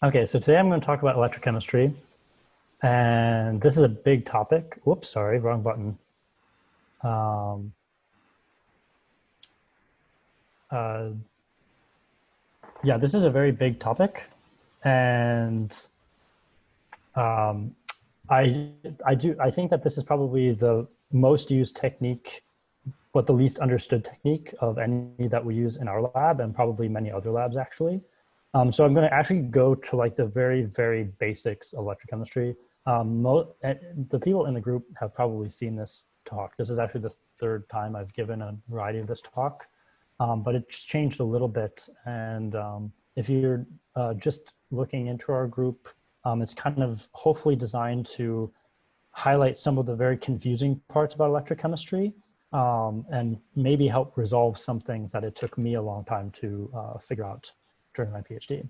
Okay, so today I'm going to talk about electrochemistry, and this is a big topic. Whoops, sorry, wrong button. Um, uh, yeah, this is a very big topic, and um, I I think that this is probably the most used technique, but the least understood technique of any that we use in our lab, and probably many other labs actually. So I'm going to actually go to like the very basics of electrochemistry. The people in the group have probably seen this talk. This is actually the third time I've given a variety of this talk, but it's changed a little bit. And if you're just looking into our group, it's kind of hopefully designed to highlight some of the very confusing parts about electrochemistry, and maybe help resolve some things that it took me a long time to figure out during my PhD.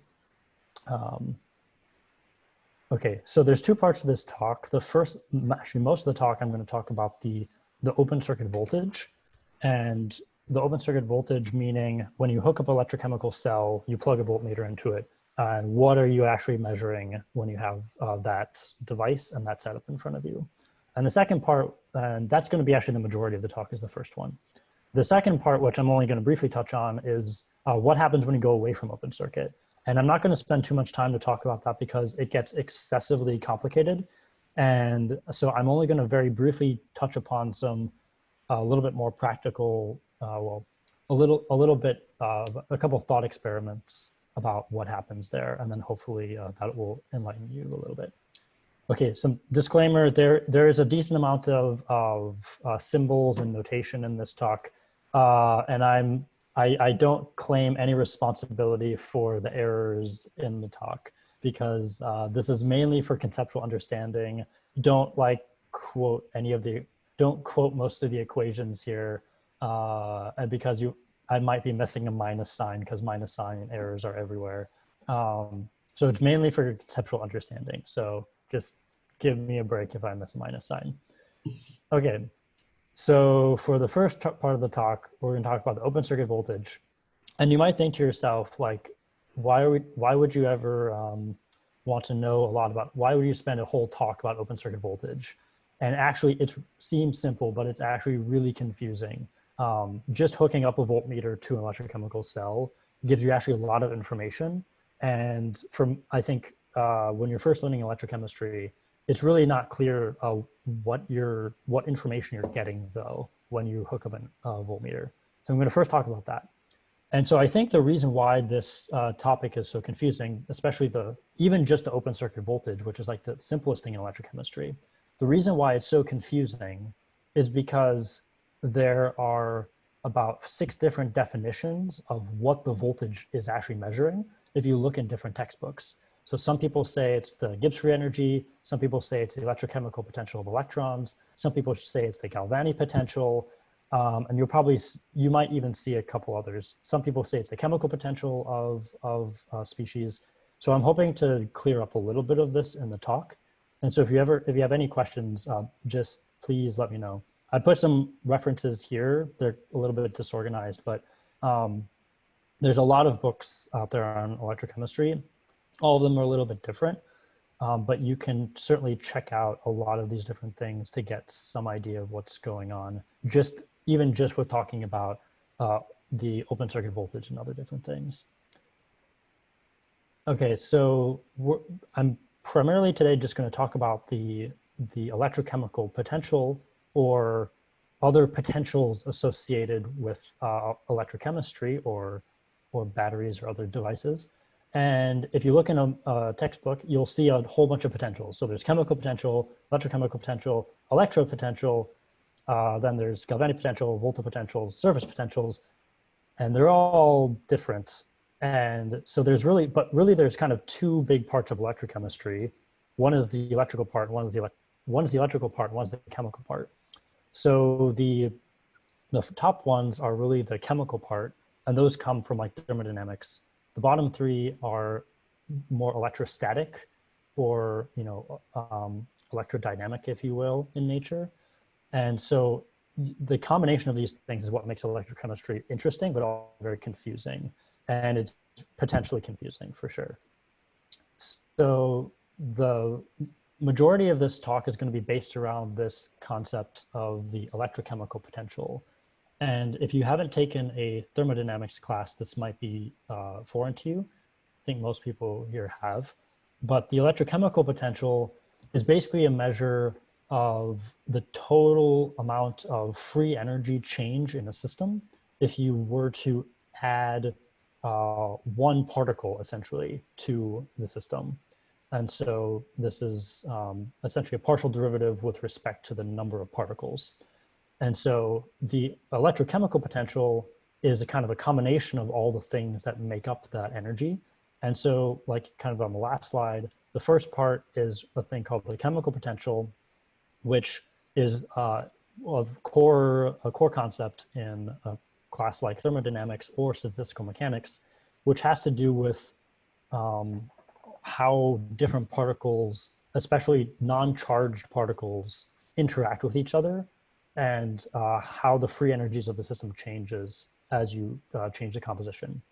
Okay, so there's two parts to this talk. The first, actually most of the talk, I'm going to talk about the open circuit voltage. And the open circuit voltage meaning when you hook up an electrochemical cell, you plug a voltmeter into it. And what are you actually measuring when you have that device and that setup in front of you? And the second part, and that's going to be actually the majority of the talk, is the first one. The second part, which I'm only going to briefly touch on, is what happens when you go away from open circuit. And I'm not going to spend too much time to talk about that because it gets excessively complicated. And so I'm only going to very briefly touch upon some a little bit more practical, well, a little bit of a couple of thought experiments about what happens there. And then hopefully that will enlighten you a little bit. Okay, some disclaimer, there is a decent amount of symbols and notation in this talk. And I don't claim any responsibility for the errors in the talk because this is mainly for conceptual understanding. Don't like quote any of the, don't quote most of the equations here and because I might be missing a minus sign because minus sign errors are everywhere. So it's mainly for conceptual understanding. So just give me a break if I miss a minus sign. Okay, so for the first part of the talk, we're going to talk about the open circuit voltage. And you might think to yourself, like, why would you ever want to know a lot about, why would you spend a whole talk about open circuit voltage? And actually, it seems simple, but it's actually really confusing. Just hooking up a voltmeter to an electrochemical cell gives you actually a lot of information. And I think when you're first learning electrochemistry, it's really not clear what information you're getting though when you hook up a voltmeter. So I'm going to first talk about that. And so I think the reason why this topic is so confusing, especially even just the open circuit voltage, which is like the simplest thing in electrochemistry, the reason why it's so confusing is because there are about 6 different definitions of what the voltage is actually measuring if you look in different textbooks. So some people say it's the Gibbs free energy. Some people say it's the electrochemical potential of electrons. Some people say it's the Galvani potential. And you might even see a couple others. Some people say it's the chemical potential of species. So I'm hoping to clear up a little bit of this in the talk. And so if you have any questions, just please let me know. I put some references here. They're a little bit disorganized, but there's a lot of books out there on electrochemistry. All of them are a little bit different, but you can certainly check out a lot of these different things to get some idea of what's going on, even just with talking about the open circuit voltage and other different things. Okay, so I'm primarily today just going to talk about the electrochemical potential or other potentials associated with electrochemistry or batteries or other devices. And if you look in a textbook, you'll see a whole bunch of potentials. So there's chemical potential, electrochemical potential, electrode potential, then there's galvanic potential, volta potentials, surface potentials, and they're all different. And so there's really kind of 2 big parts of electrochemistry. One is the electrical part, one is the electrical part, one is the chemical part. So the top ones are really the chemical part, and those come from like thermodynamics. The bottom 3 are more electrostatic or, electrodynamic, if you will, in nature. And so the combination of these things is what makes electrochemistry interesting, but also very confusing. And it's potentially confusing for sure. So the majority of this talk is going to be based around this concept of the electrochemical potential. And if you haven't taken a thermodynamics class, this might be foreign to you. I think most people here have. But the electrochemical potential is basically a measure of the total amount of free energy change in a system if you were to add one particle essentially to the system. And so this is essentially a partial derivative with respect to the number of particles. And so the electrochemical potential is a kind of a combination of all the things that make up that energy. And so like kind of on the last slide, the first part is a thing called the chemical potential, which is a core concept in a class like thermodynamics or statistical mechanics, which has to do with how different particles, especially non-charged particles, interact with each other, and how the free energies of the system changes as you change the composition.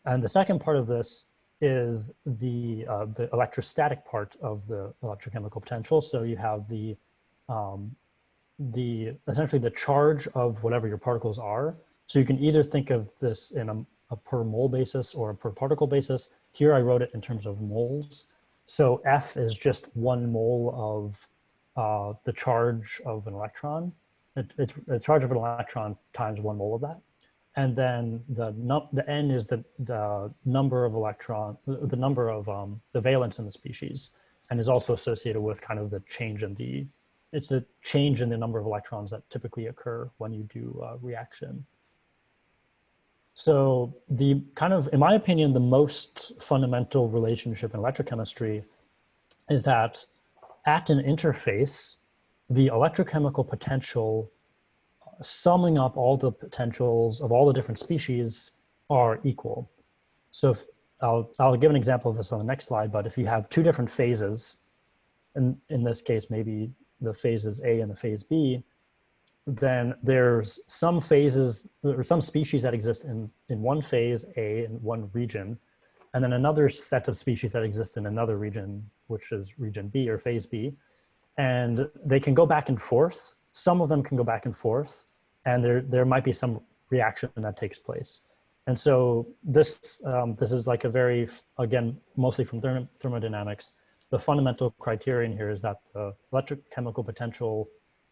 And the second part of this is the electrostatic part of the electrochemical potential. So you have essentially the charge of whatever your particles are. So you can either think of this in a per mole basis or a per particle basis. Here I wrote it in terms of moles. So F is just 1 mole of the charge of an electron. It's the charge of an electron times 1 mole of that. And then the N is the number of the number of the valence in the species, and is also associated with kind of the change in it's the change in the number of electrons that typically occur when you do reaction. So the kind of, in my opinion, the most fundamental relationship in electrochemistry is that at an interface, the electrochemical potential, summing up all the potentials of all the different species, are equal. So I'll give an example of this on the next slide, but if you have 2 different phases, and in this case, maybe the phases A and the phase B, then there's some phases or some species that exist in one phase A in one region, and then another set of species that exist in another region, which is region B or phase B. And they can go back and forth. Some of them can go back and forth, and there might be some reaction that takes place. And so this is like a very, again, mostly from thermodynamics, the fundamental criterion here is that the electrochemical potential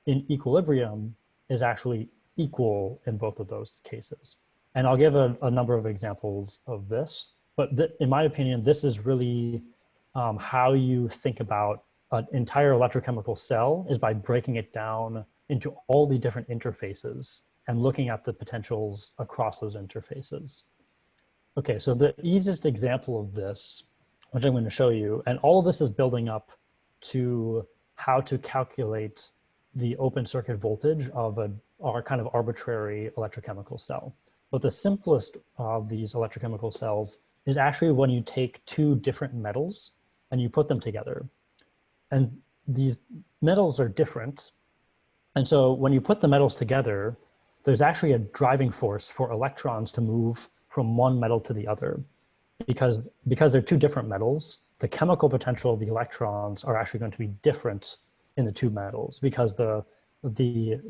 in equilibrium is actually equal in both of those cases. And I'll give a number of examples of this, but in my opinion, this is really how you think about an entire electrochemical cell, is by breaking it down into all the different interfaces and looking at the potentials across those interfaces. Okay, so the easiest example of this, which I'm going to show you, and all of this is building up to how to calculate the open circuit voltage of our kind of arbitrary electrochemical cell. But the simplest of these electrochemical cells is actually when you take 2 different metals and you put them together. And these metals are different. And so when you put the metals together, there's actually a driving force for electrons to move from one metal to the other. Because they're 2 different metals, the chemical potential of the electrons are actually going to be different in the 2 metals, because the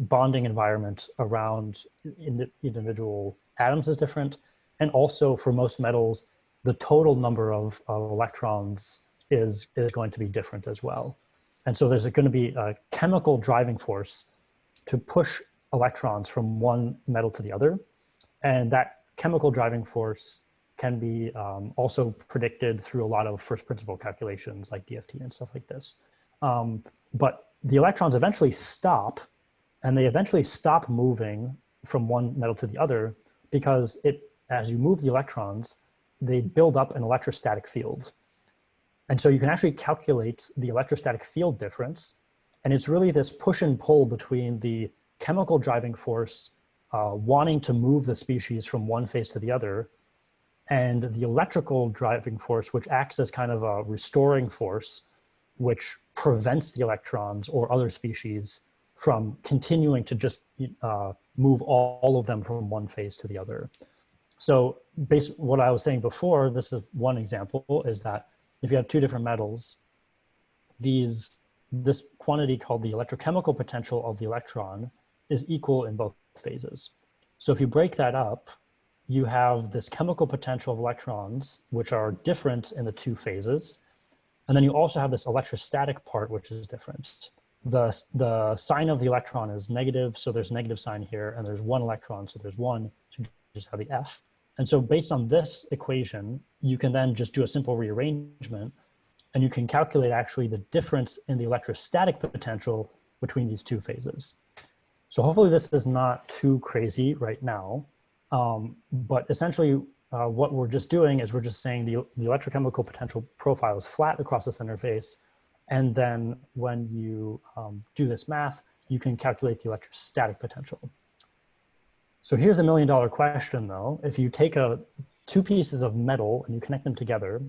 bonding environment around individual atoms is different. And also for most metals, the total number of electrons is going to be different as well. And so there's going to be a chemical driving force to push electrons from one metal to the other. And that chemical driving force can be also predicted through a lot of first principle calculations like DFT and stuff like this. But the electrons eventually stop, and they eventually stop moving from one metal to the other, because as you move the electrons, they build up an electrostatic field. And so you can actually calculate the electrostatic field difference. And it's really this push and pull between the chemical driving force wanting to move the species from one phase to the other, and the electrical driving force, which acts as kind of a restoring force, which prevents the electrons or other species from continuing to just move all of them from one phase to the other. So what I was saying before, this is one example, is that if you have two different metals, this quantity called the electrochemical potential of the electron is equal in both phases. So if you break that up, you have this chemical potential of electrons, which are different in the two phases. And then you also have this electrostatic part, which is different. The sign of the electron is negative, so there's a negative sign here, and there's one electron, so there's one, so you just have the F. And so based on this equation, you can then just do a simple rearrangement, and you can calculate actually the difference in the electrostatic potential between these two phases. So hopefully this is not too crazy right now, but essentially what we're just doing is we're just saying the electrochemical potential profile is flat across the center face, and then when you do this math, you can calculate the electrostatic potential. So here's a $1 million question though. If you take two pieces of metal and you connect them together,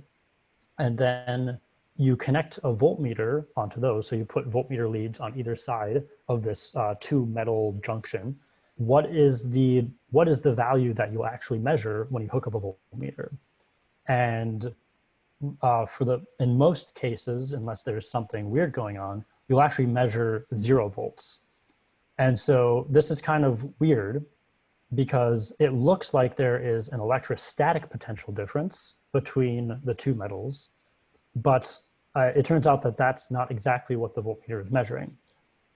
and then you connect a voltmeter onto those, so you put voltmeter leads on either side of this two metal junction, what is the value that you'll actually measure when you hook up a voltmeter? And in most cases, unless there's something weird going on, you'll actually measure 0 volts. And so this is kind of weird because it looks like there is an electrostatic potential difference between the two metals, but it turns out that that's not exactly what the voltmeter is measuring.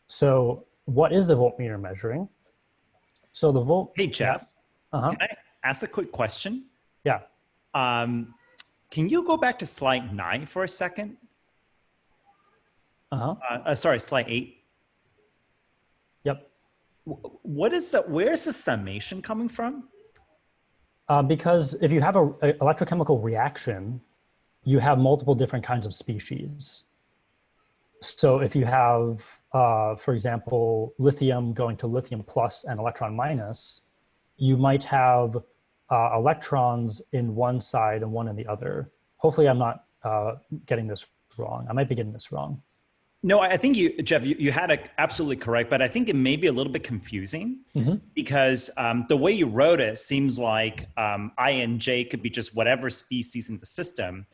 So what is the voltmeter measuring? So the volt. Hey, Geoff, yeah. Can I ask a quick question? Yeah. Can you go back to slide 9 for a second? Sorry, slide 8. Yep. Where's the summation coming from? Because if you have an electrochemical reaction, you have multiple different kinds of species. So if you have, for example, lithium going to lithium plus and electron minus, you might have electrons in one side and one in the other. Hopefully I'm not getting this wrong. I might be getting this wrong. No, I think Geoff, you had it absolutely correct, but I think it may be a little bit confusing because the way you wrote it seems like I and J could be just whatever species in the system.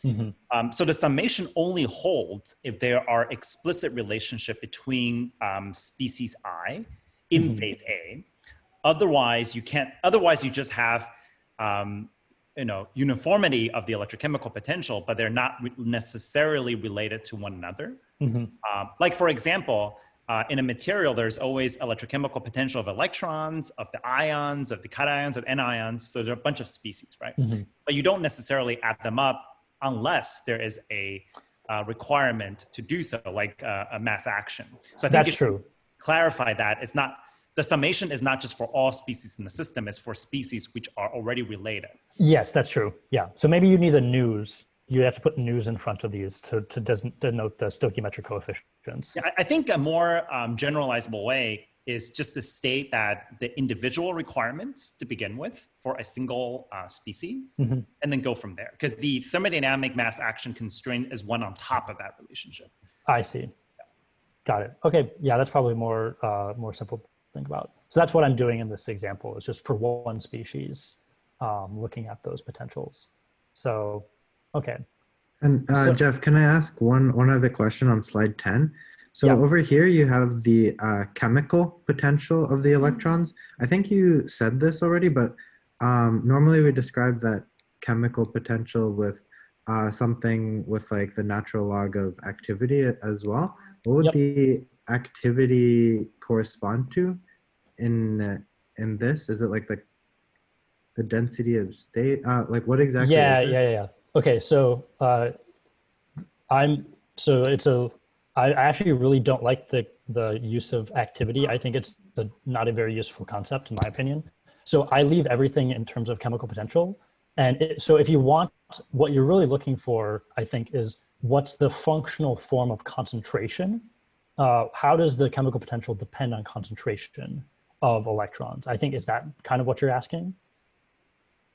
So the summation only holds if there are explicit relationship between species I in phase A. Otherwise, you can't. Otherwise, you just have uniformity of the electrochemical potential, but they're not necessarily related to one another. Like, for example, in a material, there's always electrochemical potential of electrons, of the ions, of the cations, of anions. So there are a bunch of species, right? But you don't necessarily add them up unless there is a requirement to do so, like a mass action. So I think that's true. Clarify that it's not, the summation is not just for all species in the system, it's for species which are already related. Yes, that's true. Yeah. So maybe you need a news. You have to put news in front of these to denote the stoichiometric coefficients. Yeah, I think a more generalizable way is just to state that the individual requirements to begin with for a single species, and then go from there. Because the thermodynamic mass action constraint is one on top of that relationship. I see. Yeah. Got it. Okay. Yeah, that's probably more simple to think about. So that's what I'm doing in this example. It's just for one species, looking at those potentials. So, okay. And Geoff, can I ask one other question on slide 10? So over here you have the chemical potential of the electrons. I think you said this already, but normally we describe that chemical potential with something with like the natural log of activity as well. What would the activity correspond to in this? Is it like the density of state? Like what exactly is it? Yeah. Okay, so I actually really don't like the use of activity. I think it's not a very useful concept in my opinion. So I leave everything in terms of chemical potential. And so if you want, what you're really looking for, I think, is what's the functional form of concentration? How does the chemical potential depend on concentration of electrons? I think, is that kind of what you're asking?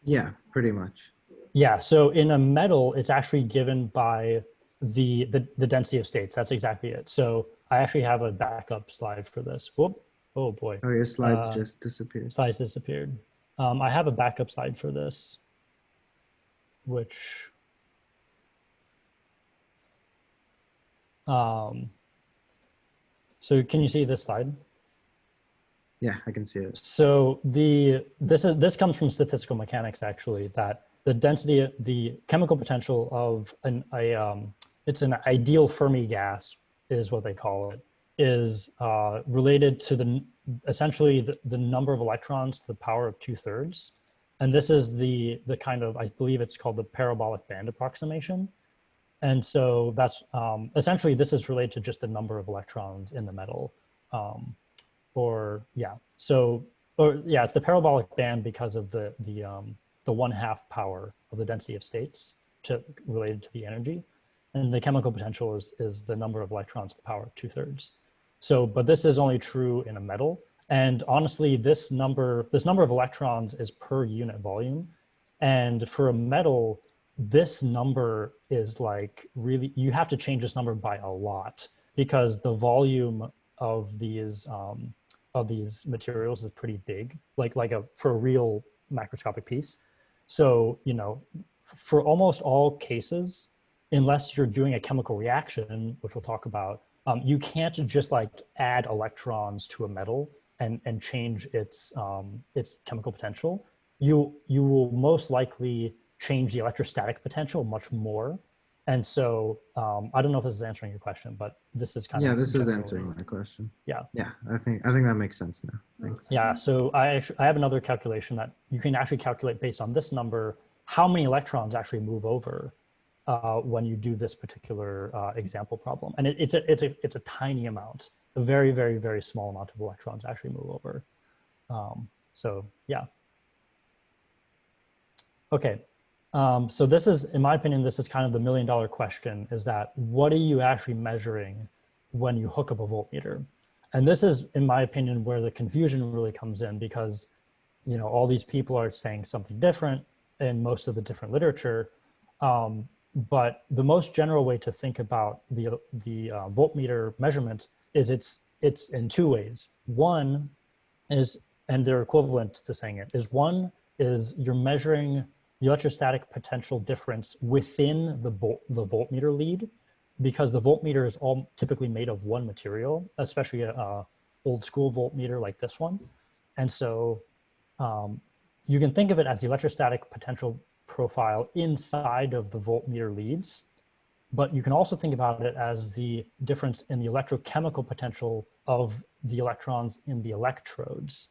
Yeah, pretty much. Yeah, so in a metal, it's actually given by the density of states. That's exactly it. So I actually have a backup slide for this. Whoop. Oh boy. Oh, your slides just disappeared. Slides disappeared. I have a backup slide for this, which So can you see this slide? Yeah, I can see it. So this comes from statistical mechanics, actually, that the density, the chemical potential of it's an ideal Fermi gas is what they call it, is related to essentially the number of electrons to the power of 2/3. And this is the kind of, I believe it's called the parabolic band approximation. And so that's essentially, this is related to just the number of electrons in the metal. It's the parabolic band because of the 1/2 power of the density of states related to the energy. And the chemical potential is the number of electrons to the power of 2/3. So, but this is only true in a metal. And honestly, this number of electrons is per unit volume. And for a metal, this number is like really, you have to change this number by a lot because the volume of these materials is pretty big, for a real macroscopic piece. So, you know, for almost all cases, unless you're doing a chemical reaction, which we'll talk about, you can't just like add electrons to a metal and change its chemical potential. You will most likely change the electrostatic potential much more. And so I don't know if this is answering your question, but this is kind of this is answering my question. Yeah. Yeah, I think that makes sense now. Thanks. Yeah. So I have another calculation that you can actually calculate based on this number how many electrons actually move over when you do this particular example problem, and it's a tiny amount, a very, very, very small amount of electrons actually move over. So yeah. Okay. So this is, in my opinion, this is kind of the $1 million question, is that what are you actually measuring when you hook up a voltmeter? And this is, in my opinion, where the confusion really comes in, because, you know, all these people are saying something different in most of the different literature. But the most general way to think about the voltmeter measurement is it's in two ways. One is, and they're equivalent to saying it, is one is you're measuring the electrostatic potential difference within the voltmeter lead, because the voltmeter is all typically made of one material, especially a old school voltmeter like this one. And so you can think of it as the electrostatic potential profile inside of the voltmeter leads, but you can also think about it as the difference in the electrochemical potential of the electrons in the electrodes,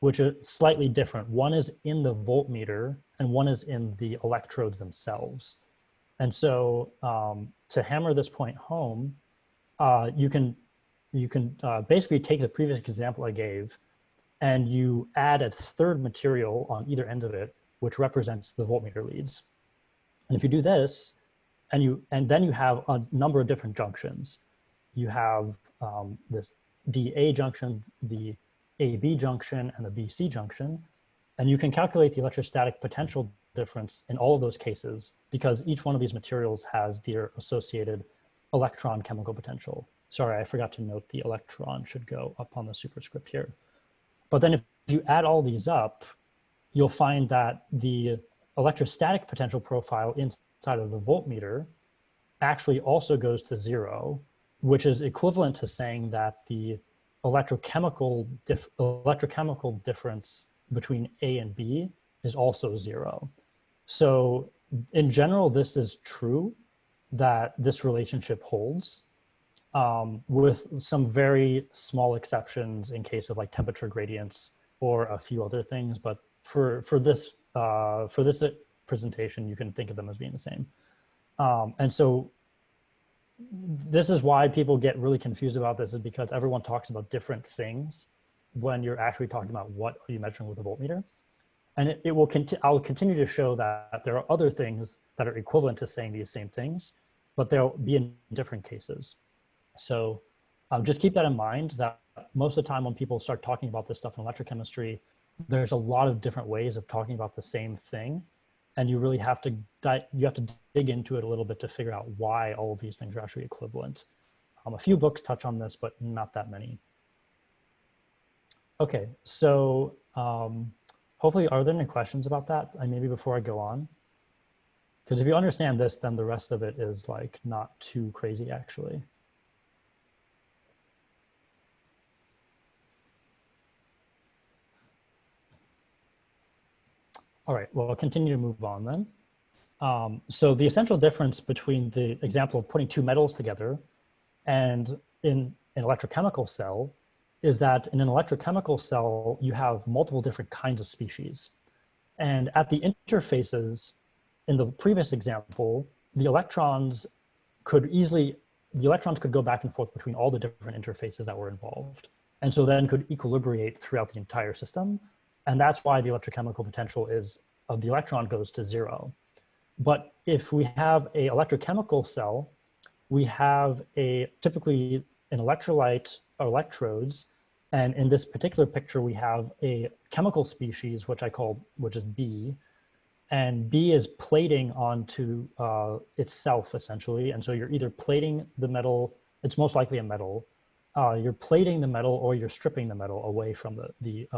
which are slightly different. One is in the voltmeter and one is in the electrodes themselves. And so to hammer this point home, you can basically take the previous example I gave and you add a third material on either end of it, which represents the voltmeter leads. And if you do this, and then you have a number of different junctions. You have this DA junction, the AB junction, and the BC junction. And you can calculate the electrostatic potential difference in all of those cases, because each one of these materials has their associated electron chemical potential. Sorry, I forgot to note the electron should go up on the superscript here. But then if you add all these up, you'll find that the electrostatic potential profile inside of the voltmeter actually also goes to 0, which is equivalent to saying that the electrochemical difference between A and B is also 0. So in general, this is true that this relationship holds, with some very small exceptions in case of like temperature gradients or a few other things. But for this presentation, you can think of them as being the same. And so this is why people get really confused about this, is because everyone talks about different things when you're actually talking about what are you measuring with a voltmeter. And I'll continue to show that there are other things that are equivalent to saying these same things, but they'll be in different cases. So just keep that in mind, that most of the time when people start talking about this stuff in electrochemistry, there's a lot of different ways of talking about the same thing. And you really have to dig into it a little bit to figure out why all of these things are actually equivalent. A few books touch on this, but not that many. Okay, so hopefully, are there any questions about that? And maybe before I go on, because if you understand this, then the rest of it is like not too crazy actually. All right, well, I'll continue to move on then. So the essential difference between the example of putting two metals together and in an electrochemical cell is that in an electrochemical cell, you have multiple different kinds of species. And at the interfaces, in the previous example, the electrons could go back and forth between all the different interfaces that were involved. And so then could equilibrate throughout the entire system. And that's why the electrochemical potential of the electron goes to 0. But if we have an electrochemical cell, we have typically an electrolyte or electrodes. And in this particular picture, we have a chemical species, which is B. And B is plating onto itself, essentially. And so you're either plating the metal, it's most likely a metal, you're plating the metal or you're stripping the metal away from the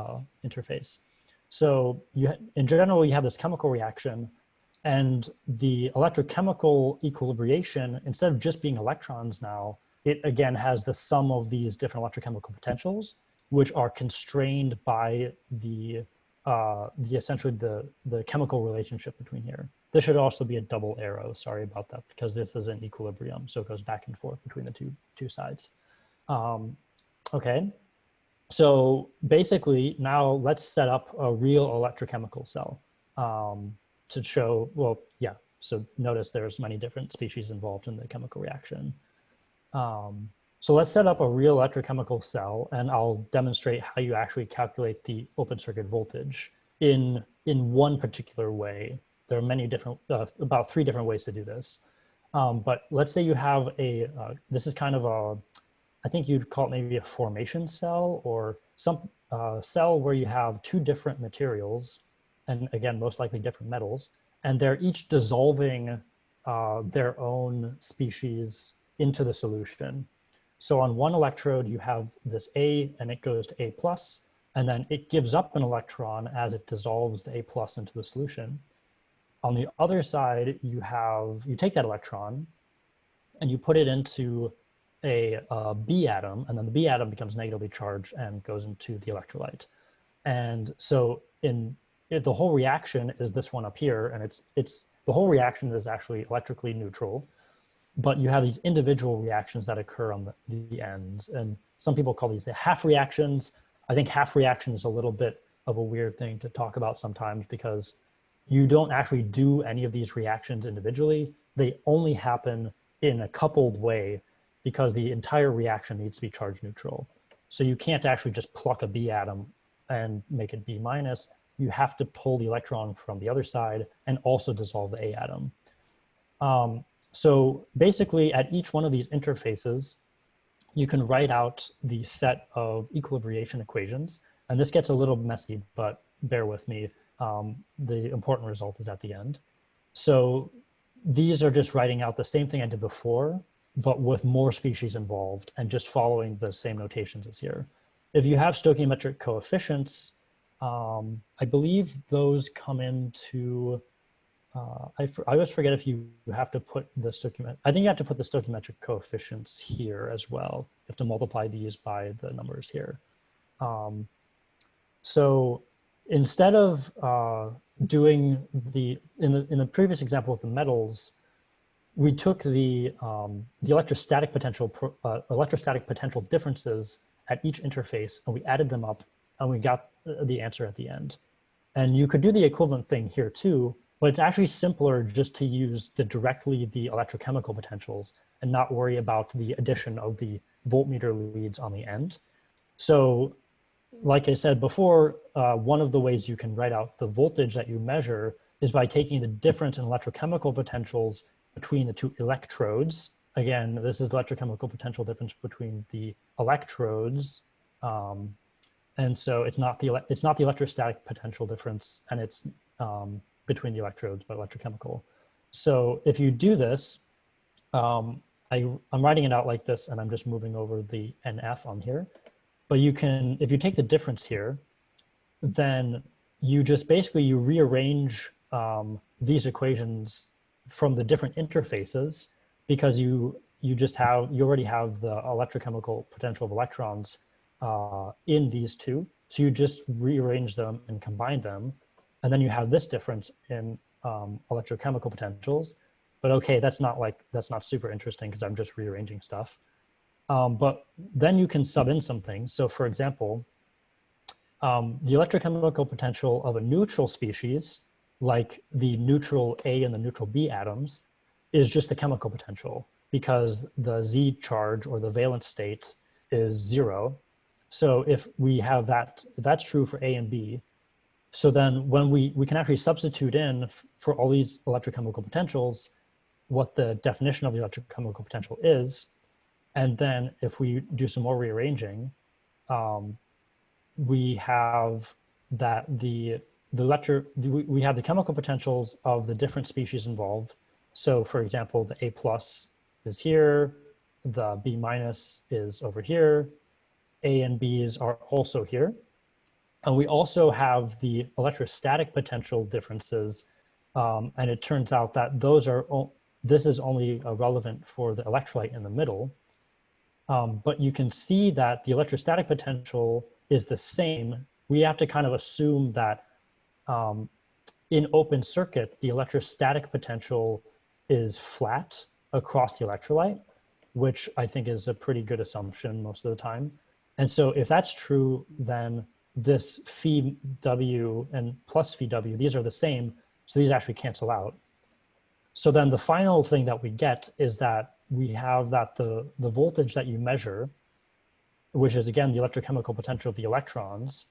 interface. So in general, you have this chemical reaction, and the electrochemical equilibration, instead of just being electrons now, it again has the sum of these different electrochemical potentials, which are constrained by essentially the chemical relationship between here. This should also be a double arrow. Sorry about that, because this is an equilibrium, so it goes back and forth between the two sides. Okay, so basically now let's set up a real electrochemical cell to show, well, yeah. So notice there's many different species involved in the chemical reaction. So let's set up a real electrochemical cell, and I'll demonstrate how you actually calculate the open circuit voltage in one particular way. There are many different, about 3 different ways to do this. But let's say you have this is kind of I think you'd call it maybe a formation cell, or some cell where you have 2 different materials, and again, most likely different metals, and they're each dissolving their own species into the solution. So on one electrode, you have this A, and it goes to A+, and then it gives up an electron as it dissolves the A+ into the solution. On the other side, you take that electron, and you put it into a B atom, and then the B atom becomes negatively charged and goes into the electrolyte. And so the whole reaction is this one up here, and the whole reaction is actually electrically neutral. But you have these individual reactions that occur on the ends. And some people call these the half reactions. I think half reaction is a little bit of a weird thing to talk about sometimes, because you don't actually do any of these reactions individually. They only happen in a coupled way because the entire reaction needs to be charge neutral. So you can't actually just pluck a B atom and make it B-. You have to pull the electron from the other side and also dissolve the A atom. So basically, at each one of these interfaces, you can write out the set of equilibration equations. And this gets a little messy, but bear with me. The important result is at the end. So these are just writing out the same thing I did before, but with more species involved and just following the same notations as here. If you have stoichiometric coefficients, I believe those come into... I always forget if you have to put the stoichiometric, I think you have to put the stoichiometric coefficients here as well. You have to multiply these by the numbers here. So instead of doing in the previous example with the metals, we took the electrostatic potential differences at each interface, and we added them up, and we got the answer at the end. And you could do the equivalent thing here too, but it's actually simpler just to use directly the electrochemical potentials and not worry about the addition of the voltmeter leads on the end. So like I said before, one of the ways you can write out the voltage that you measure is by taking the difference in electrochemical potentials between the 2 electrodes. Again, this is electrochemical potential difference between the electrodes. And so it's not the electrostatic potential difference, and it's between the electrodes, but electrochemical. So if you do this, I'm writing it out like this, and I'm just moving over the NF on here. But you can, if you take the difference here, then you just basically, you rearrange these equations from the different interfaces, because you already have the electrochemical potential of electrons in these 2. So you just rearrange them and combine them. And then you have this difference in electrochemical potentials. But okay, that's not super interesting because I'm just rearranging stuff. But then you can sub in some things. So for example, the electrochemical potential of a neutral species, like the neutral A and the neutral B atoms, is just the chemical potential because the Z charge or the valence state is 0. So if we have that, that's true for A and B. So then when we can actually substitute in for all these electrochemical potentials, what the definition of the electrochemical potential is. And then if we do some more rearranging, we have that we have the chemical potentials of the different species involved. So for example, the A plus is here, the B minus is over here, A and B's are also here. And we also have the electrostatic potential differences. And it turns out that this is only relevant for the electrolyte in the middle. But you can see that the electrostatic potential is the same. We have to kind of assume that in open circuit, the electrostatic potential is flat across the electrolyte, which I think is a pretty good assumption most of the time. And so if that's true, then this phi W and plus phi W, these are the same, so these actually cancel out. So then the final thing that we get is that we have that the voltage that you measure, which is again the electrochemical potential of the electrons,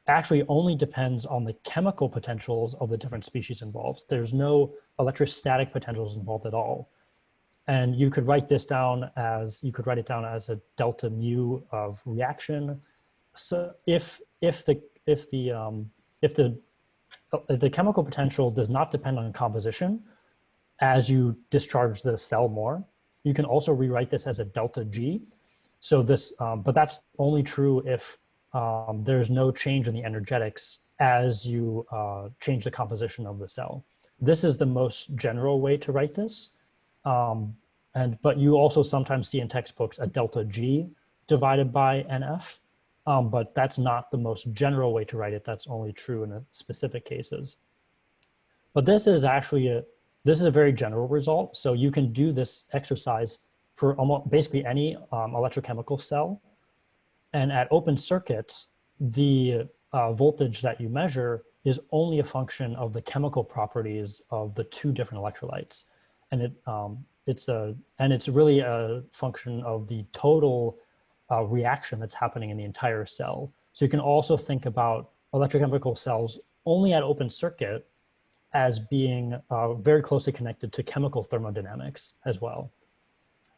actually only depends on the chemical potentials of the different species involved. There's no electrostatic potentials involved at all. And you could write this down as, a delta mu of reaction. So if the chemical potential does not depend on composition, as you discharge the cell more, you can also rewrite this as a delta G. So this, but that's only true if there's no change in the energetics as you change the composition of the cell. This is the most general way to write this. But you also sometimes see in textbooks a delta G divided by NF, but that's not the most general way to write it. That's only true in specific cases. But this is actually this is a very general result. So you can do this exercise for almost basically any electrochemical cell. And at open circuit, the voltage that you measure is only a function of the chemical properties of the two different electrolytes. And it's really a function of the total reaction that's happening in the entire cell. So you can also think about electrochemical cells only at open circuit as being very closely connected to chemical thermodynamics as well.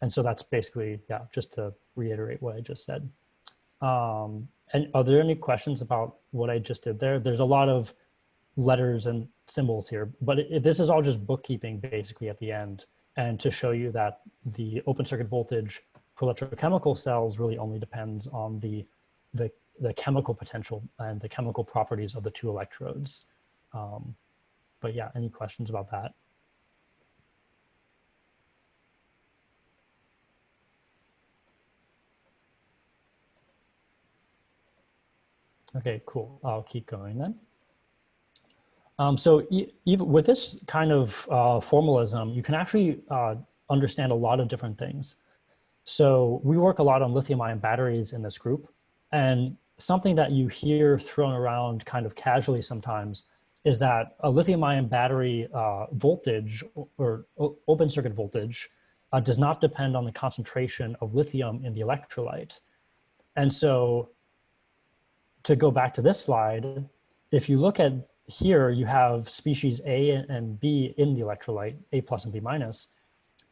And so that's basically, yeah, just to reiterate what I just said. And are there any questions about what I just did there? There's a lot of letters and symbols here, but this is all just bookkeeping basically at the end, and to show you that the open circuit voltage for electrochemical cells really only depends on the chemical potential and the chemical properties of the two electrodes. But yeah, any questions about that? Okay, cool. I'll keep going then. So even with this kind of formalism, you can actually understand a lot of different things. So we work a lot on lithium-ion batteries in this group, and something that you hear thrown around kind of casually sometimes is that a lithium-ion battery voltage or open circuit voltage does not depend on the concentration of lithium in the electrolyte. And so to go back to this slide, if you look at here, you have species A and B in the electrolyte, A plus and B minus,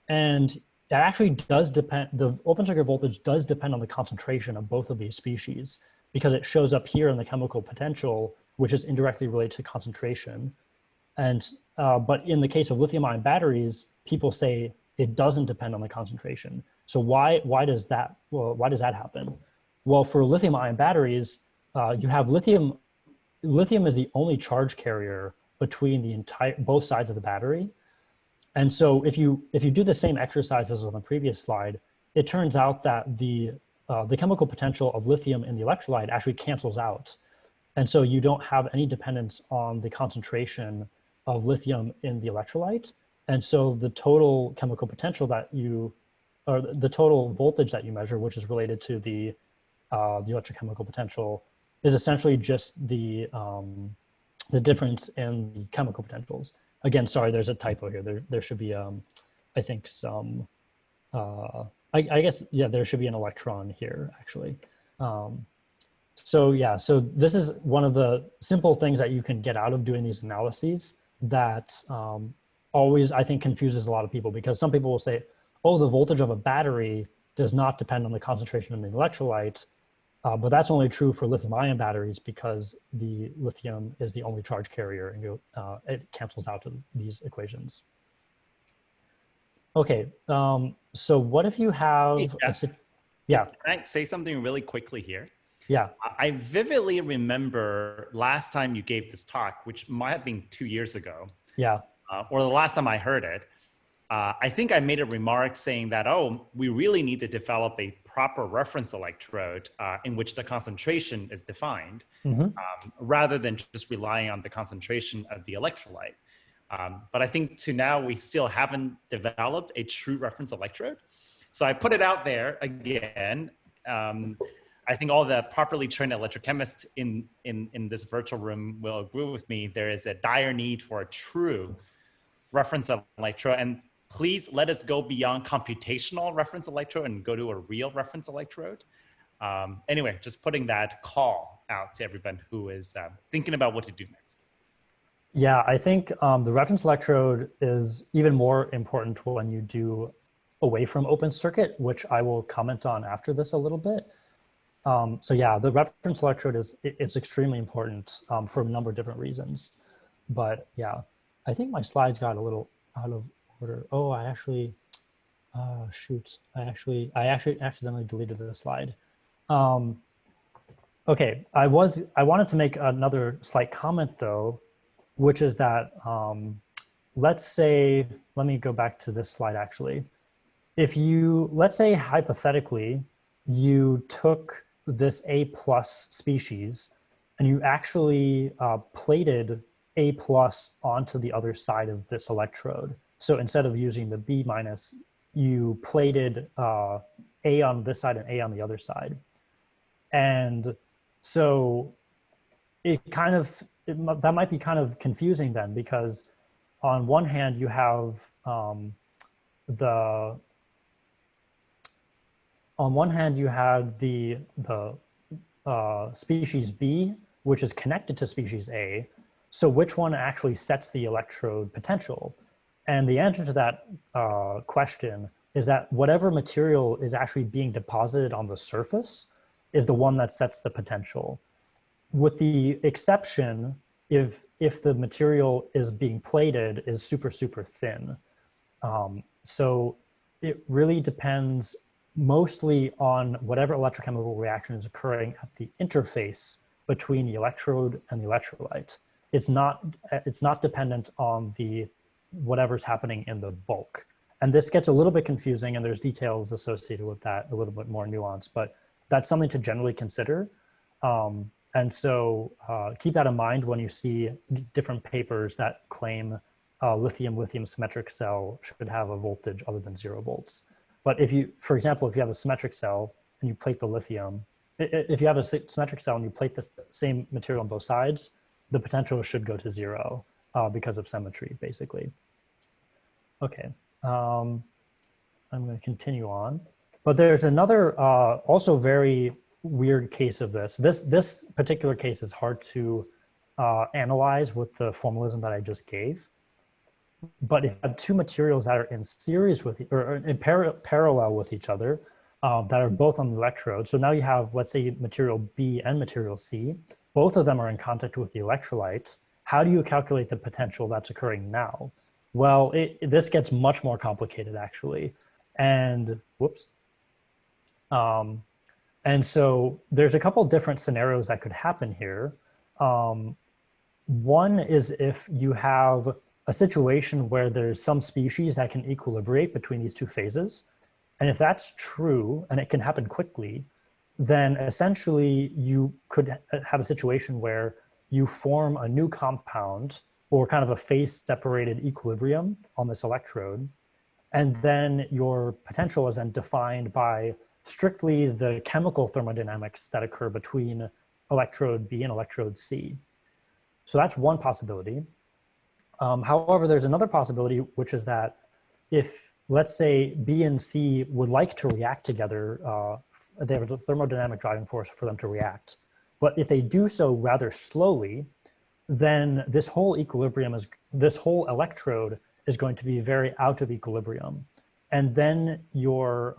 and that actually does depend, the open circuit voltage does depend on the concentration of both of these species, because it shows up here in the chemical potential, which is indirectly related to concentration. And, but in the case of lithium-ion batteries, people say it doesn't depend on the concentration. So why does that happen? Well, for lithium-ion batteries, you have lithium is the only charge carrier between both sides of the battery. And so if you do the same exercise as on the previous slide, it turns out that the chemical potential of lithium in the electrolyte actually cancels out. And so you don't have any dependence on the concentration of lithium in the electrolyte. And so the total chemical potential that you, or the total voltage that you measure, which is related to the electrochemical potential, is essentially just the difference in the chemical potentials. Again, sorry, there's a typo here. There should be, I think some, I guess, yeah, there should be an electron here actually. So yeah, so this is one of the simple things that you can get out of doing these analyses that always, I think, confuses a lot of people, because some people will say, oh, the voltage of a battery does not depend on the concentration of the electrolyte. But that's only true for lithium-ion batteries because the lithium is the only charge carrier, and it cancels out to these equations. Okay, so what if you have, Hey, Geoff, yeah. Can I say something really quickly here? Yeah. I vividly remember last time you gave this talk, which might have been 2 years ago. Yeah. Or the last time I heard it. I think I made a remark saying that, oh, we really need to develop a proper reference electrode in which the concentration is defined, rather than just relying on the concentration of the electrolyte. But I think to now, we still haven't developed a true reference electrode. So I put it out there again. I think all the properly trained electrochemists in this virtual room will agree with me. There is a dire need for a true reference electrode. And please let us go beyond computational reference electrode and go to a real reference electrode. Anyway, just putting that call out to everyone who is thinking about what to do next. Yeah, I think the reference electrode is even more important when you do away from open circuit, which I will comment on after this a little bit. So yeah, the reference electrode it's extremely important for a number of different reasons. But yeah, I think my slides got a little out of order. Oh, I actually, shoot, I actually accidentally deleted the slide. Okay, I wanted to make another slight comment though, which is that, let's say, let me go back to this slide actually. If you, let's say hypothetically, you took this A+ species and you actually plated A+ onto the other side of this electrode. So instead of using the B-, you plated A on this side and A on the other side. And so that might be kind of confusing then, because on one hand you have the species B, which is connected to species A. So which one actually sets the electrode potential? And the answer to that question is that whatever material is actually being deposited on the surface is the one that sets the potential. With the exception, if the material is being plated is super, super thin. So it really depends mostly on whatever electrochemical reaction is occurring at the interface between the electrode and the electrolyte. It's not dependent on whatever's happening in the bulk. And this gets a little bit confusing, and there's details associated with that, a little bit more nuanced, but that's something to generally consider. And so keep that in mind when you see different papers that claim lithium symmetric cell should have a voltage other than 0 volts. But if you, for example, if you have a symmetric cell and you plate the lithium, if you have a symmetric cell and you plate the same material on both sides, the potential should go to 0 because of symmetry, basically. Okay, I'm going to continue on. But there's another also very weird case of this. This particular case is hard to analyze with the formalism that I just gave. But if you have two materials that are in series with, or in parallel with each other, that are both on the electrode. So now you have, let's say, material B and material C. Both of them are in contact with the electrolyte. How do you calculate the potential that's occurring now? Well, this gets much more complicated, actually. And whoops. And so there's a couple different scenarios that could happen here. One is if you have a situation where there's some species that can equilibrate between these two phases. And if that's true, and it can happen quickly, then essentially you could have a situation where you form a new compound or kind of a phase separated equilibrium on this electrode. And then your potential is then defined by strictly the chemical thermodynamics that occur between electrode B and electrode C. So that's one possibility. However, there's another possibility, which is that if, let's say, B and C would like to react together, they have a thermodynamic driving force for them to react. But if they do so rather slowly, then this whole this whole electrode is going to be very out of equilibrium. And then your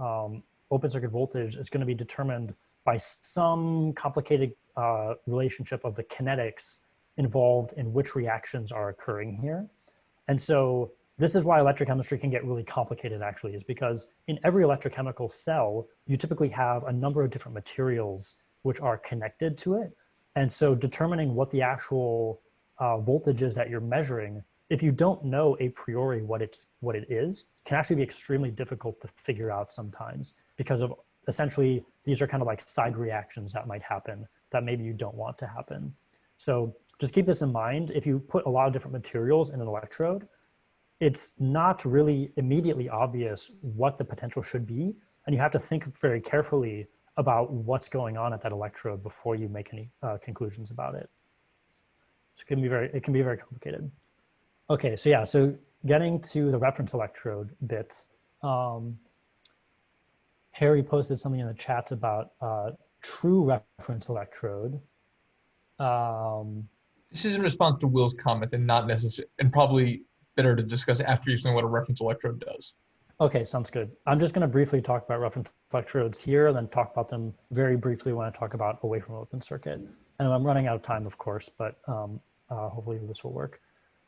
open circuit voltage is going to be determined by some complicated relationship of the kinetics involved in which reactions are occurring here. And so this is why electrochemistry can get really complicated, actually, is because in every electrochemical cell, you typically have a number of different materials which are connected to it. And so determining what the actual voltage is that you're measuring, if you don't know a priori what it is, can actually be extremely difficult to figure out sometimes, because of essentially these are kind of like side reactions that might happen that maybe you don't want to happen. So just keep this in mind. If you put a lot of different materials in an electrode, it's not really immediately obvious what the potential should be, and you have to think very carefully about what's going on at that electrode before you make any conclusions about it. So it can be very complicated. Okay, so yeah, so getting to the reference electrode bit, Harry posted something in the chat about true reference electrode. This is in response to Will's comment and not necessarily, and probably better to discuss after you've seen what a reference electrode does. Okay, sounds good. I'm just going to briefly talk about reference electrodes here, and then talk about them very briefly when I talk about away from open circuit. And I'm running out of time, of course, but hopefully this will work.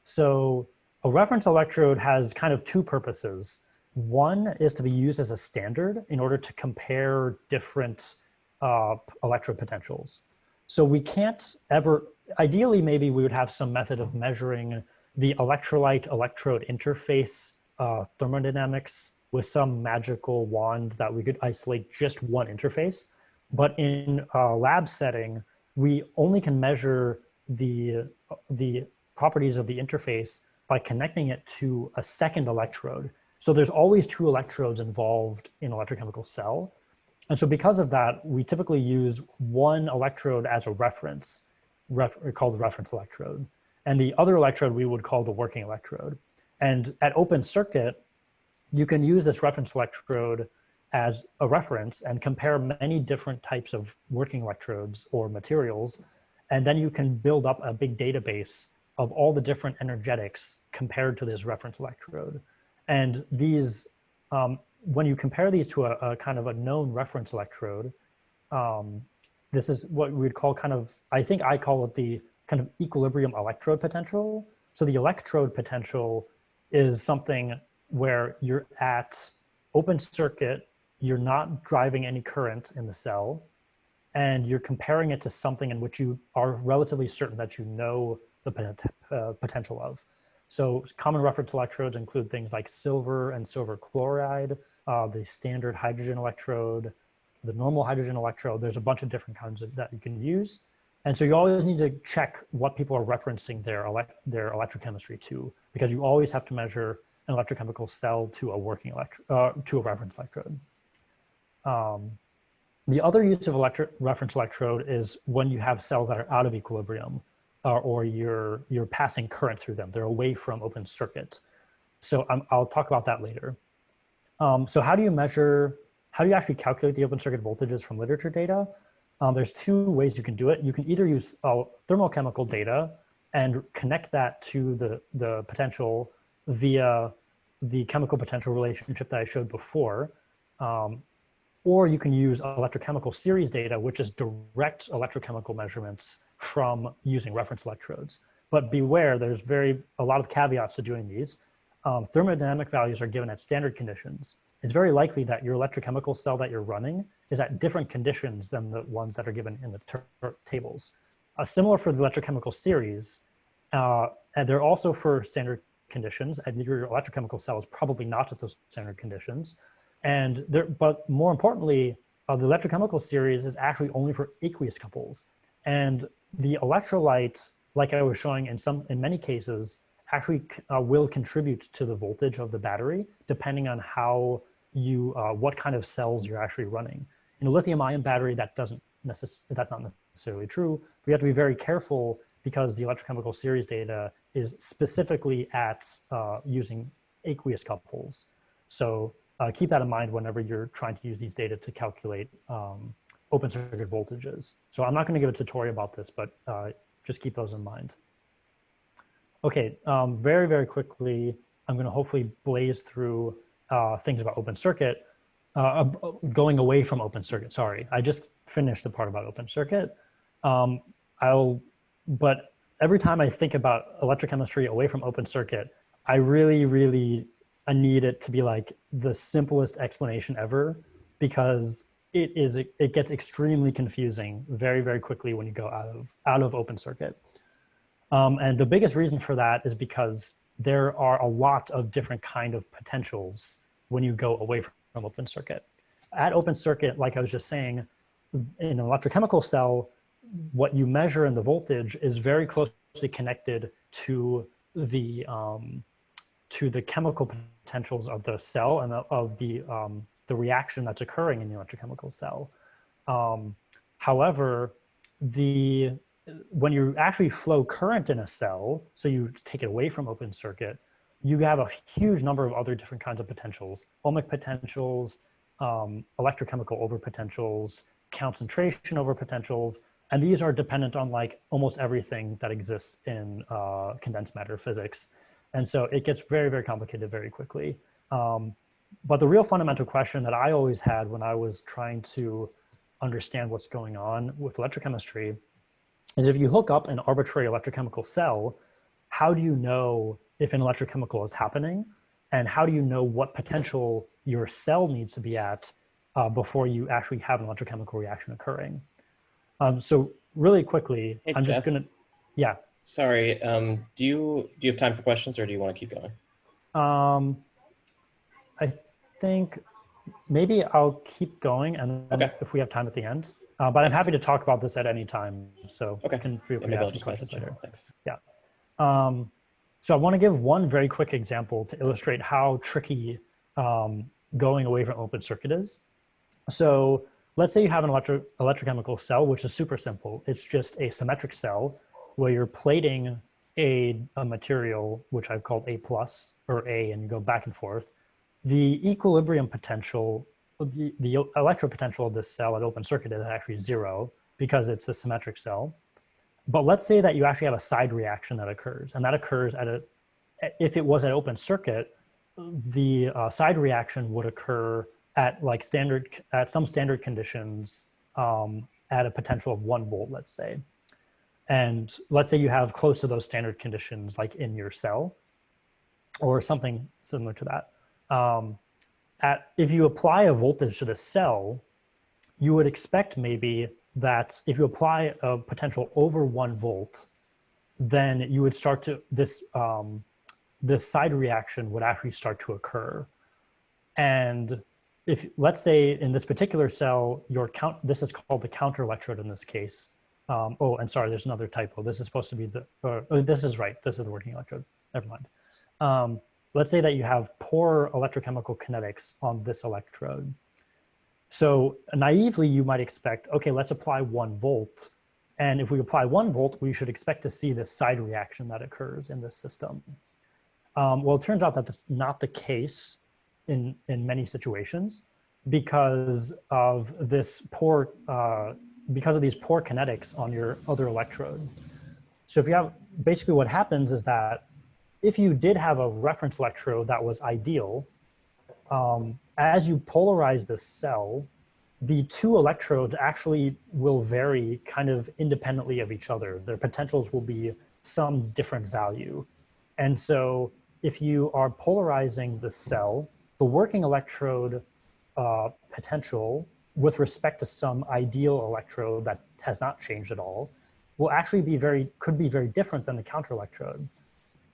So a reference electrode has kind of two purposes. One is to be used as a standard in order to compare different electrode potentials. So we can't ever, ideally, maybe we would have some method of measuring the electrolyte-electrode interface thermodynamics with some magical wand that we could isolate just one interface. But in a lab setting, we only can measure the properties of the interface by connecting it to a second electrode. So there's always two electrodes involved in an electrochemical cell. And so because of that, we typically use one electrode as a reference, called the reference electrode. And the other electrode we would call the working electrode. And at open circuit, you can use this reference electrode as a reference and compare many different types of working electrodes or materials. And then you can build up a big database of all the different energetics compared to this reference electrode. And these, when you compare these to a kind of a known reference electrode, this is what we'd call kind of, I think I call it the kind of equilibrium electrode potential. So the electrode potential is something where you're at open circuit, you're not driving any current in the cell, and you're comparing it to something in which you are relatively certain that you know the potential of. So common reference electrodes include things like silver and silver chloride, the standard hydrogen electrode, the normal hydrogen electrode. There's a bunch of different kinds that you can use. And so you always need to check what people are referencing their electrochemistry to, because you always have to measure an electrochemical cell to a working to a reference electrode. The other use of reference electrode is when you have cells that are out of equilibrium, or you're passing current through them. They're away from open circuit. So I'll talk about that later. So how do you actually calculate the open circuit voltages from literature data? There's two ways you can do it. You can either use thermochemical data and connect that to the potential via the chemical potential relationship that I showed before. Or you can use electrochemical series data, which is direct electrochemical measurements from using reference electrodes. But beware, there's a lot of caveats to doing these. Thermodynamic values are given at standard conditions. It's very likely that your electrochemical cell that you're running is at different conditions than the ones that are given in the tables. Similar for the electrochemical series, and they're also for standard conditions, and your electrochemical cell is probably not at those standard conditions. But more importantly, the electrochemical series is actually only for aqueous couples. And the electrolyte, like I was showing in many cases, actually will contribute to the voltage of the battery, depending on how what kind of cells you're actually running. In a lithium-ion battery, that's not necessarily true. But you have to be very careful because the electrochemical series data is specifically at using aqueous couples. So keep that in mind whenever you're trying to use these data to calculate open circuit voltages. So I'm not going to give a tutorial about this, but just keep those in mind. Okay, very, very quickly, I'm going to hopefully blaze through things about open circuit, going away from open circuit. Sorry, I just finished the part about open circuit. But every time I think about electrochemistry away from open circuit, I really need it to be like the simplest explanation ever, because it gets extremely confusing very, very quickly when you go out of open circuit. And the biggest reason for that is because there are a lot of different kind of potentials when you go away from open circuit. At open circuit, like I was just saying, in an electrochemical cell, what you measure in the voltage is very closely connected to the chemical potentials of the cell and of the reaction that's occurring in the electrochemical cell. However, when you actually flow current in a cell, so you take it away from open circuit, you have a huge number of other different kinds of potentials: ohmic potentials, electrochemical overpotentials, concentration overpotentials, and these are dependent on like almost everything that exists in condensed matter physics. And so it gets very, very complicated very quickly. But the real fundamental question that I always had when I was trying to understand what's going on with electrochemistry is, if you hook up an arbitrary electrochemical cell, how do you know if an electrochemical is happening? And how do you know what potential your cell needs to be at before you actually have an electrochemical reaction occurring? So really quickly, hey, I'm Geoff, just gonna, yeah. Sorry, do you have time for questions, or do you want to keep going? I think maybe I'll keep going, and then Okay. if we have time at the end. But I'm happy to talk about this at any time, so Okay. you can feel free to ask me questions later. Thanks. Yeah. So I want to give one very quick example to illustrate how tricky going away from open circuit is. So let's say you have an electrochemical cell, which is super simple. It's just a symmetric cell where you're plating a material, which I've called A plus or A, and you go back and forth. The equilibrium potential, the electropotential of this cell at open circuit is actually 0 because it's a symmetric cell. But let's say that you actually have a side reaction that occurs, and that occurs if it was at open circuit, the side reaction would occur at some standard conditions at a potential of 1 volt, let's say. And let's say you have close to those standard conditions, like in your cell, or something similar to that. If you apply a voltage to the cell, you would expect maybe that if you apply a potential over 1 volt, then you would start to, this side reaction would actually start to occur. And if, let's say in this particular cell, this is called the counter electrode in this case. Oh, and sorry, there's another typo. This is supposed to be this is right. This is the working electrode. Never mind. Let's say that you have poor electrochemical kinetics on this electrode. So naively, you might expect, okay, let's apply 1 volt. And if we apply 1 volt, we should expect to see this side reaction that occurs in this system. Well, it turns out that that's not the case in many situations because of these poor kinetics on your other electrode. So if you have, basically what happens is that if you did have a reference electrode that was ideal, as you polarize the cell, the 2 electrodes actually will vary kind of independently of each other. Their potentials will be some different value. And so if you are polarizing the cell, the working electrode potential with respect to some ideal electrode that has not changed at all will actually could be very different than the counter electrode.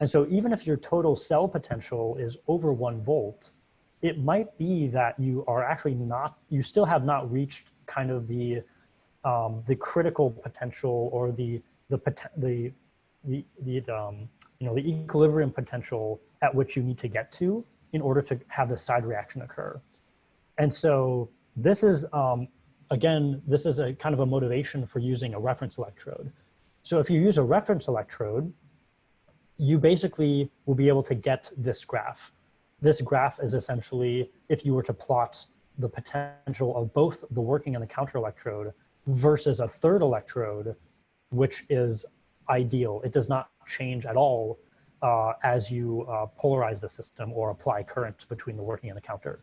And so even if your total cell potential is over 1 volt, it might be that you are actually not, you still have not reached kind of the critical potential or the equilibrium potential at which you need to get to in order to have the side reaction occur. And so this is, again, this is a kind of a motivation for using a reference electrode. So if you use a reference electrode, you basically will be able to get this graph. This graph is essentially, if you were to plot the potential of both the working and the counter electrode versus a third electrode, which is ideal. It does not change at all as you polarize the system or apply current between the working and the counter.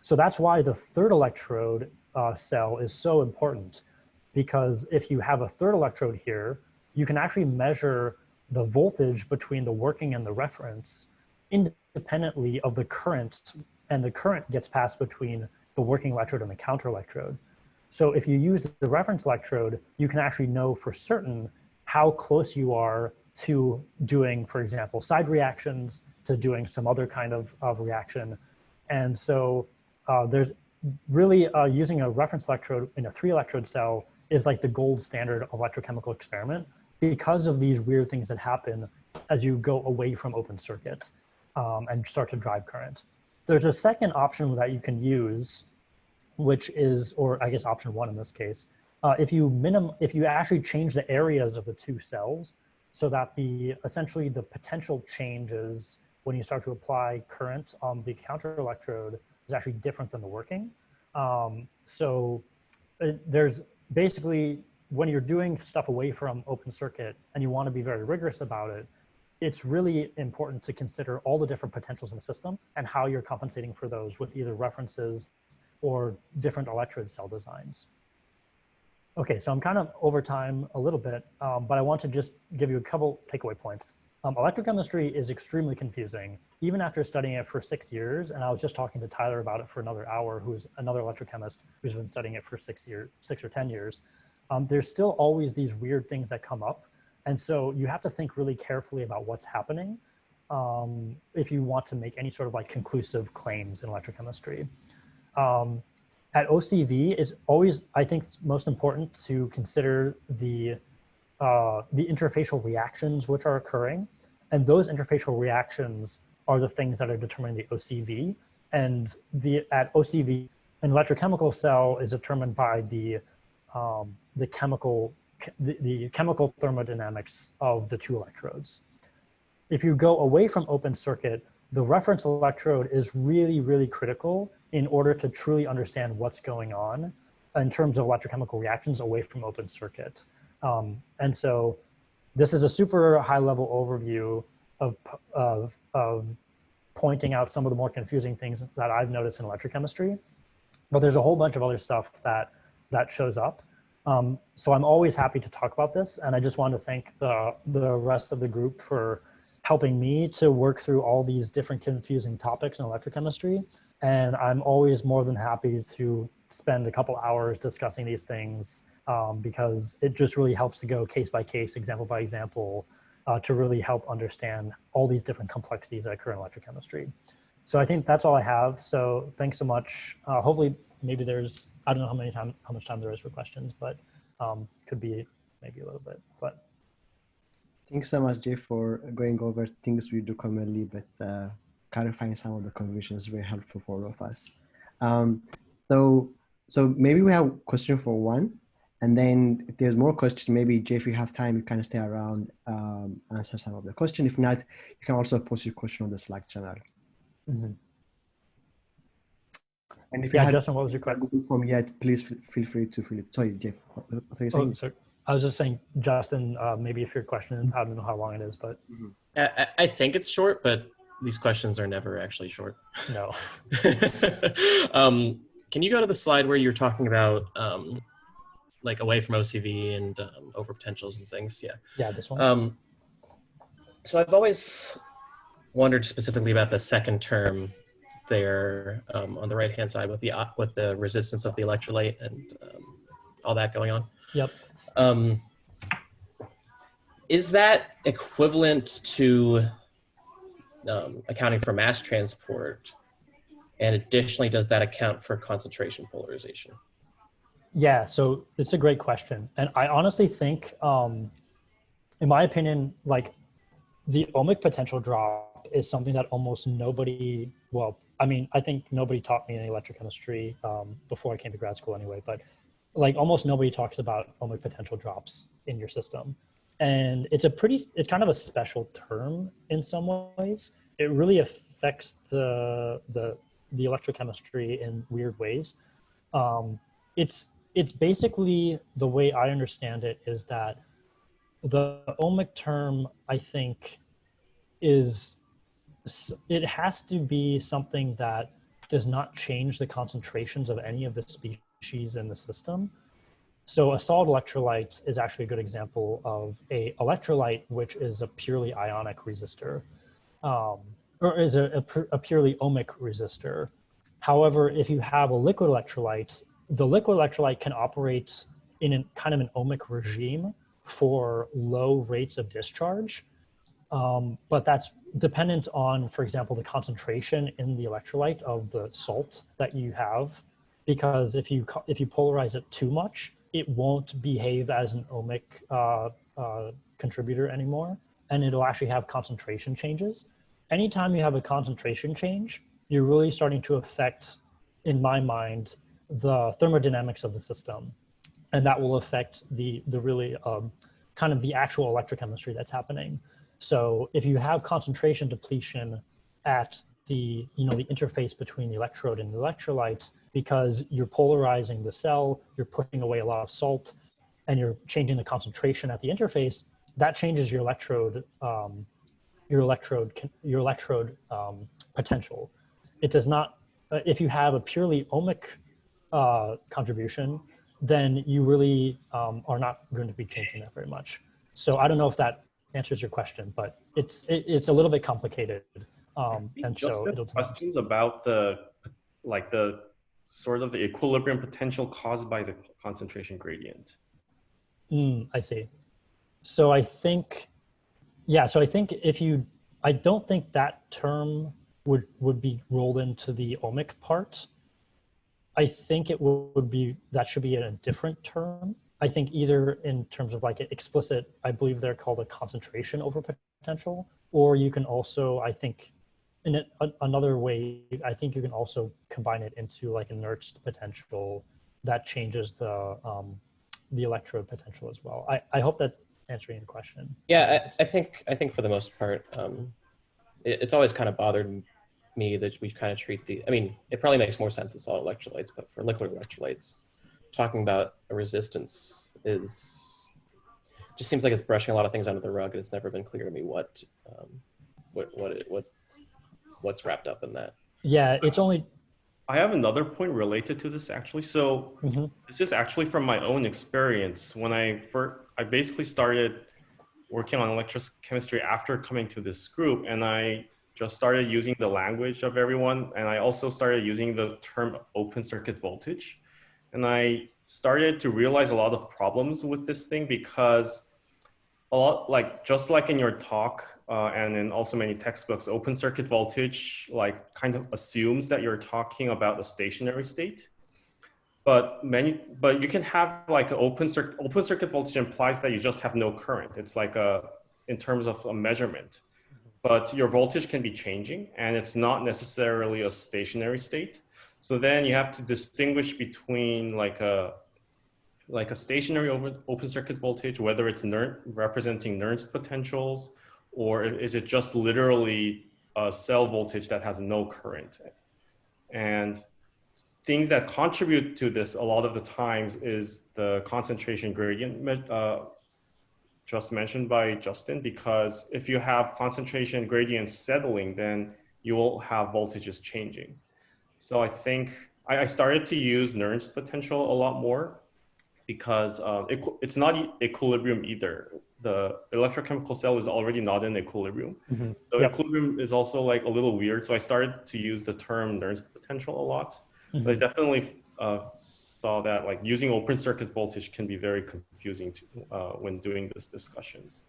So that's why the third electrode cell is so important, because if you have a third electrode here, you can actually measure the voltage between the working and the reference independently of the current, and the current gets passed between the working electrode and the counter electrode. So if you use the reference electrode, you can actually know for certain how close you are to doing, for example, side reactions, to doing some other kind of reaction. And so there's really using a reference electrode in a 3-electrode cell is like the gold standard electrochemical experiment, because of these weird things that happen as you go away from open circuit and start to drive current. There's a second option that you can use, which is, or I guess option 1 in this case, if you actually change the areas of the two cells so that essentially the potential changes when you start to apply current on the counter electrode is actually different than the working. There's basically, when you're doing stuff away from open circuit and you want to be very rigorous about it, it's really important to consider all the different potentials in the system and how you're compensating for those with either references or different electrode cell designs. Okay, so I'm kind of over time a little bit, but I want to just give you a couple takeaway points. Electrochemistry is extremely confusing, even after studying it for 6 years. And I was just talking to Tyler about it for another hour, who's another electrochemist who's been studying it for 6 or 10 years. There's still always these weird things that come up. And so you have to think really carefully about what's happening if you want to make any sort of like conclusive claims in electrochemistry. At OCV, it's always, I think it's most important to consider the interfacial reactions which are occurring. And those interfacial reactions are the things that are determining the OCV. And at OCV, an electrochemical cell is determined by the chemical thermodynamics of the two electrodes. If you go away from open circuit, the reference electrode is really, really critical in order to truly understand what's going on in terms of electrochemical reactions away from open circuit. And so this is a super high level overview of pointing out some of the more confusing things that I've noticed in electrochemistry, but there's a whole bunch of other stuff that shows up. So I'm always happy to talk about this. And I just want to thank the rest of the group for helping me to work through all these different confusing topics in electrochemistry. And I'm always more than happy to spend a couple hours discussing these things because it just really helps to go case by case, example by example, to really help understand all these different complexities that occur in electrochemistry. So I think that's all I have. So thanks so much. Hopefully, maybe there's, I don't know how much time there is for questions, but could be maybe a little bit. But thanks so much, Geoff, for going over things we do commonly, but clarifying some of the confusions is very helpful for all of us. So maybe we have a question for one, and then if there's more questions, maybe Geoff, if you have time, you can stay around, answer some of the question. If not, you can also post your question on the Slack channel. Mm-hmm. And if you have Justin, what was your question? Google form yet, please feel free to fill it. Sorry, Geoff, what are you saying? Oh, sorry. I was just saying, Justin, maybe if your question, I don't know how long it is, but. I think it's short, but these questions are never actually short. No. Can you go to the slide where you're talking about like away from OCV and over potentials and things? Yeah. Yeah, this one. So I've always wondered specifically about the second term there on the right-hand side with the resistance of the electrolyte and all that going on. Yep. Is that equivalent to accounting for mass transport? And additionally, does that account for concentration polarization? Yeah, so it's a great question. And I honestly think, in my opinion, like the ohmic potential drop is something that almost nobody, well, I mean, I think nobody taught me in electrochemistry before I came to grad school anyway, but like almost nobody talks about ohmic potential drops in your system. And it's kind of a special term in some ways. It really affects the electrochemistry in weird ways. It's basically, the way I understand it is that the ohmic term, I think, it has to be something that does not change the concentrations of any of the species in the system. So a solid electrolyte is actually a good example of a electrolyte, which is a purely ionic resistor, or is a purely ohmic resistor. However, if you have a liquid electrolyte, the liquid electrolyte can operate in kind of an ohmic regime for low rates of discharge. But that's dependent on, for example, the concentration in the electrolyte of the salt that you have, because if you polarize it too much, it won't behave as an ohmic contributor anymore, and it'll actually have concentration changes. Anytime you have a concentration change, you're really starting to affect, in my mind, the thermodynamics of the system, and that will affect the really kind of the actual electrochemistry that's happening. So if you have concentration depletion at the interface between the electrode and the electrolyte, because you're polarizing the cell, you're pushing away a lot of salt, and you're changing the concentration at the interface, that changes your electrode potential. It does not. If you have a purely ohmic contribution, then you really are not going to be changing that very much. So I don't know if that answers your question, but it's a little bit complicated, and so it'll questions about the sort of the equilibrium potential caused by the concentration gradient. I see. So I think, yeah. So I think I don't think that term would be rolled into the ohmic part. I think that should be in a different term. I think either in terms of like explicit, I believe they're called a concentration over potential, or you can also, I think, in another way, I think you can also combine it into like a Nernst potential that changes the electrode potential as well. I hope that answering your question. Yeah, I think for the most part, it's always kind of bothered me that we kind of treat I mean, it probably makes more sense in solid electrolytes, but for liquid electrolytes, talking about a resistance just seems like it's brushing a lot of things under the rug, and it's never been clear to me what's wrapped up in that. Yeah, it's only. I have another point related to this actually. So this is actually from my own experience. When I basically started working on electrochemistry after coming to this group, and I just started using the language of everyone, and I also started using the term open circuit voltage. And I started to realize a lot of problems with this thing, because just like in your talk and in also many textbooks, open circuit voltage kind of assumes that you're talking about a stationary state. But you can have like an open circuit voltage implies that you just have no current. It's like in terms of a measurement, but your voltage can be changing, and it's not necessarily a stationary state. So then you have to distinguish between like a stationary open circuit voltage, whether it's representing Nernst potentials, or is it just literally a cell voltage that has no current. And things that contribute to this a lot of the times is the concentration gradient just mentioned by Justin, because if you have concentration gradients settling, then you will have voltages changing. So I think I started to use Nernst potential a lot more, because it's not equilibrium either. The electrochemical cell is already not in equilibrium. So equilibrium is also like a little weird. So I started to use the term Nernst potential a lot. But I definitely saw that like using open circuit voltage can be very confusing when doing these discussions.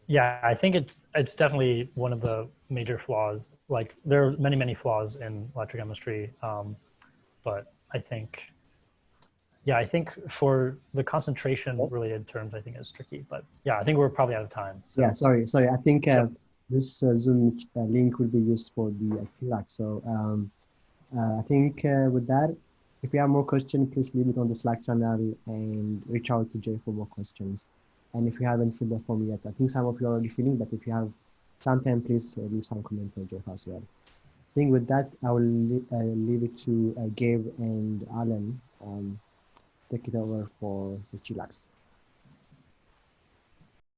Yeah, I think it's definitely one of the major flaws. Like there are many flaws in electrochemistry, but I think, yeah, I think for the concentration related terms, I think is tricky. But yeah, I think we're probably out of time. So. Yeah, sorry. I think this Zoom link will be used for the QLAC. So I think with that, if you have more questions, please leave it on the Slack channel and reach out to Jay for more questions. And if you haven't filled the form yet, I think some of you are already filling, but if you have some time, please leave some comment for Jeff as well. I think with that, I will leave it to Gabe and Alan. Take it over for the Chillax.